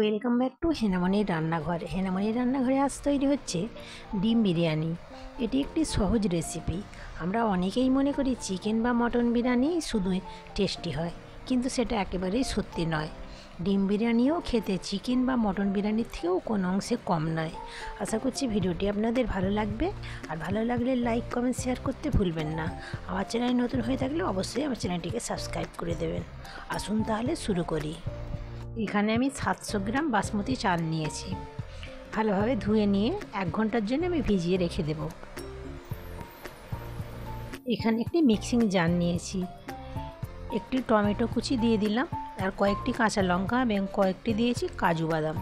Welcome back to হেনামনির রান্নাঘর। হেনামনির রান্নাঘরে আজ তৈরি হচ্ছে ডিম বিরিয়ানি। এটি একটি সহজ রেসিপি। আমরা অনেকেই মনে করি চিকেন বা মটন বিরিয়ানি শুধু টেস্টি হয়, কিন্তু সেটা একেবারেই সত্যি নয়। ডিম বিরিয়ানিও খেতে চিকেন বা মটন বিরিয়ানির থেকেও কোনো অংশে কম নয়। আশা করছি ভিডিওটি আপনাদের ভালো লাগবে, আর ভালো লাগলে লাইক কমেন্ট শেয়ার করতে ভুলবেন না। আমার চ্যানেল নতুন হয়ে থাকলে অবশ্যই আমার চ্যানেলটিকে সাবস্ক্রাইব করে দেবেন। আসুন তাহলে শুরু করি। এখানে আমি 700 গ্রাম বাসমতি চাল নিয়েছি। ভালোভাবে ধুয়ে নিয়ে 1 ঘন্টার জন্য আমি ভিজিয়ে রেখে দেব। এখানে একটি মিক্সিং জার নিয়েছি, একটি টমেটো কুচি দিয়ে দিলাম, আর কয়েকটি কাঁচা লঙ্কা এবং কয়েকটি দিয়েছি কাজু বাদাম।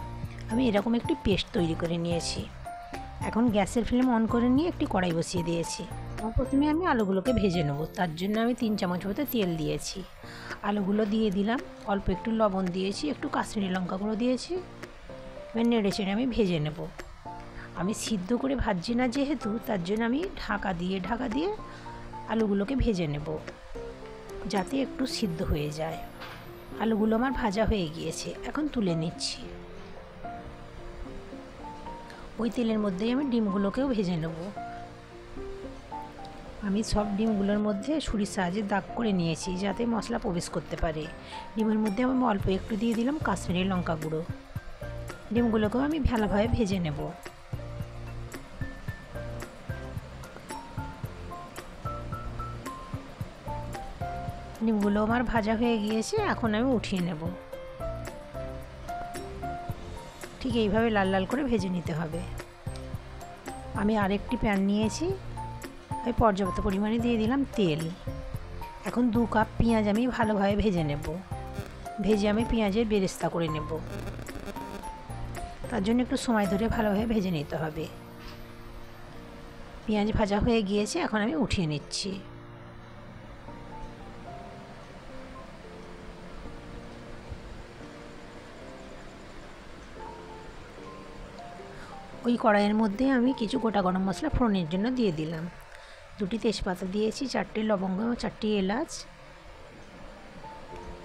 আমি এরকম একটি পেস্ট তৈরি করে নিয়েছি। এখন গ্যাসের ফ্লেম অন করে নিয়ে একটি কড়াই বসিয়ে দিয়েছি। প্রথমে আমি আলুগুলোকে ভেজে নেব, তার জন্য আমি 3 চামচ মতো তেল দিয়েছি। আলুগুলো দিয়ে দিলাম, অল্প একটু লবণ দিয়েছি, একটু কাশ্মীরি লঙ্কা গুঁড়ো দিয়েছি। এবার নেড়ে চেড়ে আমি ভেজে নেব। আমি সিদ্ধ করে ভাজছি না যেহেতু, তার জন্য আমি ঢাকা দিয়ে আলুগুলোকে ভেজে নেব, যাতে একটু সিদ্ধ হয়ে যায়। আলুগুলো আমার ভাজা হয়ে গিয়েছে, এখন তুলে নিচ্ছি। ওই তেলের মধ্যেই আমি ডিমগুলোকেও ভেজে নেব। আমি সব ডিমগুলোর মধ্যে ছুরির সাহায্যে দাগ করে নিয়েছি, যাতে মশলা প্রবেশ করতে পারে। ডিমের মধ্যে আমি অল্প একটু দিয়ে দিলাম কাশ্মীরি লঙ্কা গুঁড়ো। ডিমগুলোকেও আমি ভালোভাবে ভেজে নেব। ডিমগুলো আমার ভাজা হয়ে গিয়েছে, এখন আমি উঠিয়ে নেব। ঠিক এইভাবে লাল লাল করে ভেজে নিতে হবে। আমি আরেকটি প্যান নিয়েছি, আমি পর্যাপ্ত পরিমাণে দিয়ে দিলাম তেল। এখন 2 কাপ পেঁয়াজ আমি ভালোভাবে ভেজে নেব। ভেজে আমি পেঁয়াজের বেরেস্তা করে নেব, তার জন্য একটু সময় ধরে ভালোভাবে ভেজে নিতে হবে। পেঁয়াজ ভাজা হয়ে গিয়েছে, এখন আমি উঠিয়ে নিচ্ছি। ওই কড়াইয়ের মধ্যে আমি কিছু গোটা গরম মশলা ফোড়নের জন্য দিয়ে দিলাম। 2টি তেজপাতা দিয়েছি, 4টি লবঙ্গ, 4টি এলাচ,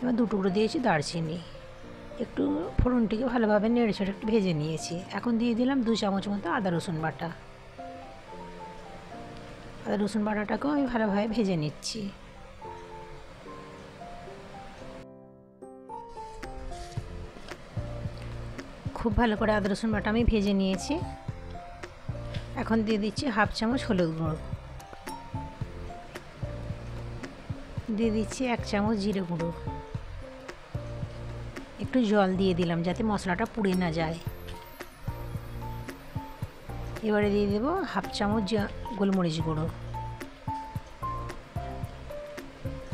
এবার 2 টুকরো দিয়েছি দারচিনি। একটু ফোড়নটিকে ভালোভাবে নেড়ে ছেড়ে একটু ভেজে নিয়েছি। এখন দিয়ে দিলাম 2 চামচ মতো আদা রসুন বাটা। আদা রসুন বাটাটাকেও আমি ভালোভাবে ভেজে নিচ্ছি। খুব ভালো করে আদা রসুন বাটা আমি ভেজে নিয়েছি। এখন দিয়ে দিচ্ছি 1/2 চামচ হলুদ গুঁড়ো, দিয়ে দিচ্ছি 1 চামচ জিরে গুঁড়ো, একটু জল দিয়ে দিলাম যাতে মশলাটা পুড়ে না যায়। এবারে দিয়ে দেবো 1/2 চামচ গোলমরিচ গুঁড়ো।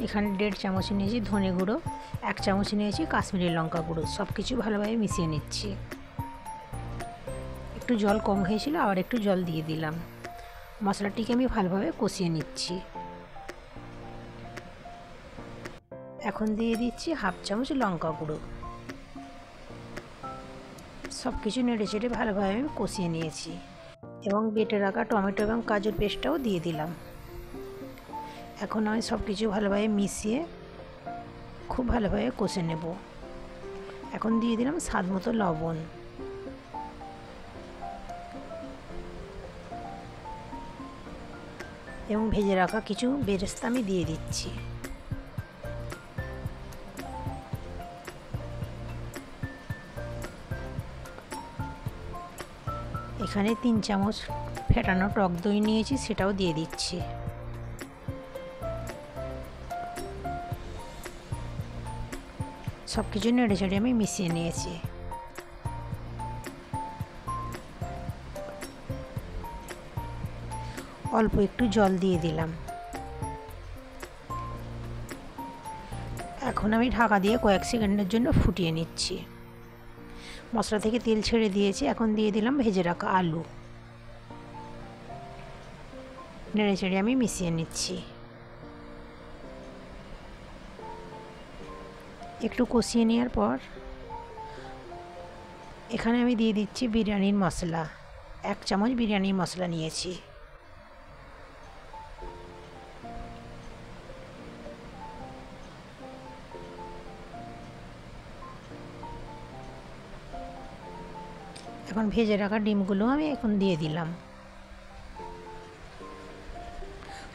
এখানে 1.5 চামচ নিয়েছি ধনে গুঁড়ো, 1 চামচ নিয়েছি কাশ্মীরি লঙ্কা গুঁড়ো। সব কিছু ভালোভাবে মিশিয়ে নিচ্ছি। একটু জল কম হয়েছিল, আবার একটু জল দিয়ে দিলাম। মশলাটিকে আমি ভালোভাবে কষিয়ে নিচ্ছি। এখন দিয়ে দিচ্ছি 1/2 চামচ লঙ্কা গুঁড়ো। সব কিছু নেড়ে চেড়ে ভালোভাবে আমি কষিয়ে নিয়েছি, এবং বেটে রাখা টমেটো এবং কাজুর পেস্টটাও দিয়ে দিলাম। এখন আমি সব কিছু ভালোভাবে মিশিয়ে খুব ভালোভাবে কষে নেব। এখন দিয়ে দিলাম স্বাদ মতো লবণ। এবং ভেজে রাখা কিছু বেরেস্তা আমি দিয়ে দিচ্ছি। এখানে 3 চামচ ফেটানো টক দই নিয়েছি, সেটাও দিয়ে দিচ্ছি। সব কিছু নেড়ে চেড়ে আমি মিশিয়ে নিয়েছি। অল্প একটু জল দিয়ে দিলাম। এখন আমি ঢাকা দিয়ে কয়েক সেকেন্ডের জন্য ফুটিয়ে নিচ্ছি। মশলা থেকে তেল ছেড়ে দিয়েছি, এখন দিয়ে দিলাম ভেজে রাখা আলু। নেড়ে চেড়ে আমি মিশিয়ে নিচ্ছি। একটু কষিয়ে নেওয়ার পর এখানে আমি দিয়ে দিচ্ছি বিরিয়ানির মশলা। 1 চামচ বিরিয়ানির মশলা নিয়েছি। এখন ভেজে রাখা ডিমগুলো আমি এখন দিয়ে দিলাম।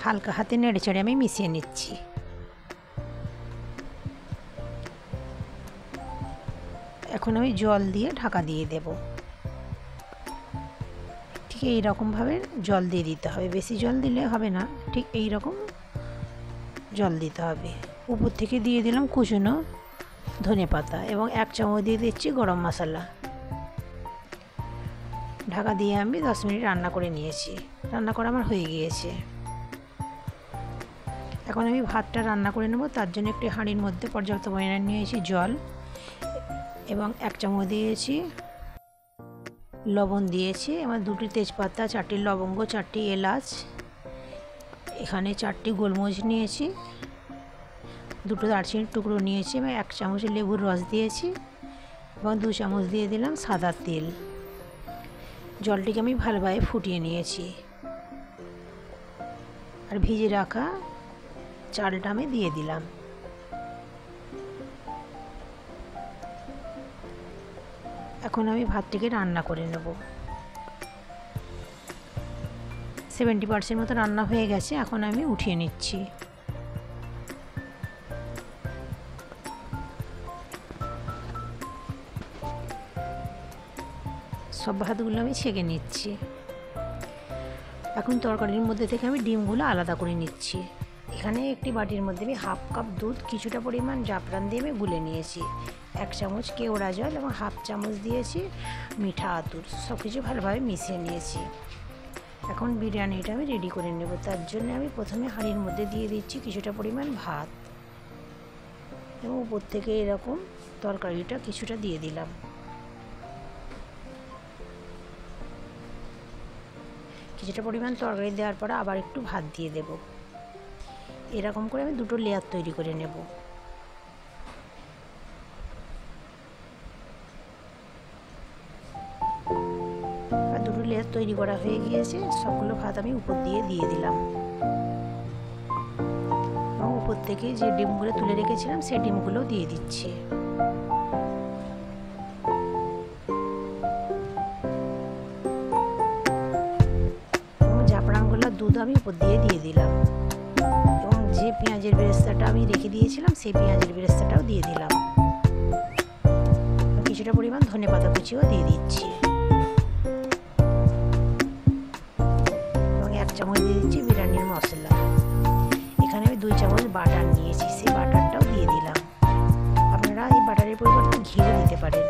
হালকা হাতে নেড়ে চেড়ে আমি মিশিয়ে নিচ্ছি। এখন আমি জল দিয়ে ঢাকা দিয়ে দেব। ঠিক এই রকমভাবে জল দিয়ে দিতে হবে, বেশি জল দিলে হবে না, ঠিক এই রকম জল দিতে হবে। উপর থেকে দিয়ে দিলাম কুচনো ধনেপাতা এবং 1 চামচ দিয়ে দিচ্ছি গরম মশলা। ঢাকা দিয়ে আমি 10 মিনিট রান্না করে নিয়েছি। রান্না করা আমার হয়ে গিয়েছে। এখন আমি ভাতটা রান্না করে নেব। তার জন্য একটি হাঁড়ির মধ্যে পর্যাপ্ত পরিমাণে নিয়েছি জল এবং 1 চামচ দিয়েছি লবণ দিয়েছি এবং 2টি তেজপাতা, 4টি লবঙ্গ, 4টি এলাচ, এখানে 4টি গোলমরিচ নিয়েছি, 2টো দারচিনির টুকরো নিয়েছি এবং 1 চামচ লেবুর রস দিয়েছি এবং 2 চামচ দিয়ে দিলাম সাদা তেল। জলটিকে আমি ভালোভাবে ফুটিয়ে নিয়েছি আর ভিজে রাখা চালটা আমি দিয়ে দিলাম। এখন আমি ভাতটিকে রান্না করে নেব। 70% মতো রান্না হয়ে গেছে। এখন আমি উঠিয়ে নিচ্ছি। সব ভাতগুলো আমি ছেঁকে নিচ্ছি। এখন তরকারির মধ্যে থেকে আমি ডিমগুলো আলাদা করে নিচ্ছি। এখানে একটি বাটির মধ্যে আমি 1/2 কাপ দুধ, কিছুটা পরিমাণ জাফরান দিয়ে আমি গুলে নিয়েছি, 1 চামচ কেওড়া জল এবং 1/2 চামচ দিয়েছি মিঠা আতর। সব কিছু ভালোভাবে মিশিয়ে নিয়েছি। এখন বিরিয়ানিটা আমি রেডি করে নেব। তার জন্য আমি প্রথমে হাঁড়ির মধ্যে দিয়ে দিচ্ছি কিছুটা পরিমাণ ভাত এবং উপর থেকে এরকম তরকারিটা কিছুটা দিয়ে দিলাম। কিছুটা পরিমাণ তরকারি দেওয়ার পরে আবার একটু ভাত দিয়ে দেব। এরকম করে আমি 2টো লেয়ার তৈরি করে নেব। আর 2টো লেয়ার তৈরি করা হয়ে গিয়েছে। সবগুলো ভাত আমি উপর দিয়ে দিলাম এবং উপর থেকে যে ডিমগুলো তুলে রেখেছিলাম সেই ডিমগুলো দিয়ে দিচ্ছি। দুধ আমি উপর দিয়ে দিলাম এবং যে পেঁয়াজের বেরেস্তাটা আমি রেখে দিয়েছিলাম সেই পেঁয়াজের বেরেস্তাটাও দিয়ে দিলাম। কিছুটা পরিমাণ ধনেপাতা কুচিও দিয়ে দিচ্ছি এবং 1 চামচ দিয়ে দিচ্ছি বিরিয়ানির মশলা। এখানে আমি 2 চামচ বাটার নিয়েছি, সেই বাটারটাও দিয়ে দিলাম। আপনারা এই বাটারের পরিবর্তে ঘিও দিতে পারেন।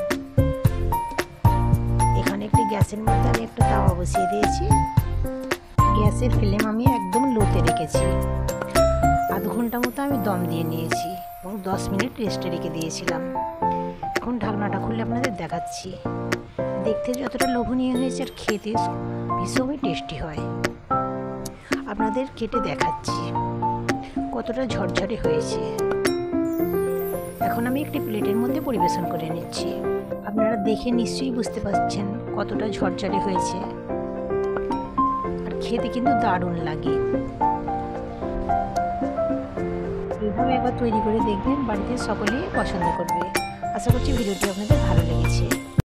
এখানে একটি গ্যাসের মধ্যে আমি একটা তাওয়া বসিয়ে দিয়েছি। গ্যাসের ফ্লেম আমি একদম লোতে রেখেছি। আধ ঘন্টা মতো আমি দম দিয়ে নিয়েছি এবং 10 মিনিট রেস্টে রেখে দিয়েছিলাম। এখন ঢাকনাটা খুলে আপনাদের দেখাচ্ছি। দেখতে যতটা লোভনীয় হয়েছে আর খেতে ভীষণই টেস্টি হয়। আপনাদের কেটে দেখাচ্ছি কতটা ঝরঝরে হয়েছে। এখন আমি একটি প্লেটের মধ্যে পরিবেশন করে নিচ্ছি। আপনারা দেখে নিশ্চয়ই বুঝতে পারছেন কতটা ঝরঝরে হয়েছে। খেতে কিন্তু দারুণ লাগে। এইভাবে একবার তৈরি করে দেখবেন, বাড়িতে সকলেই পছন্দ করবে। আশা করছি ভিডিওটি আপনাদের ভালো লেগেছে।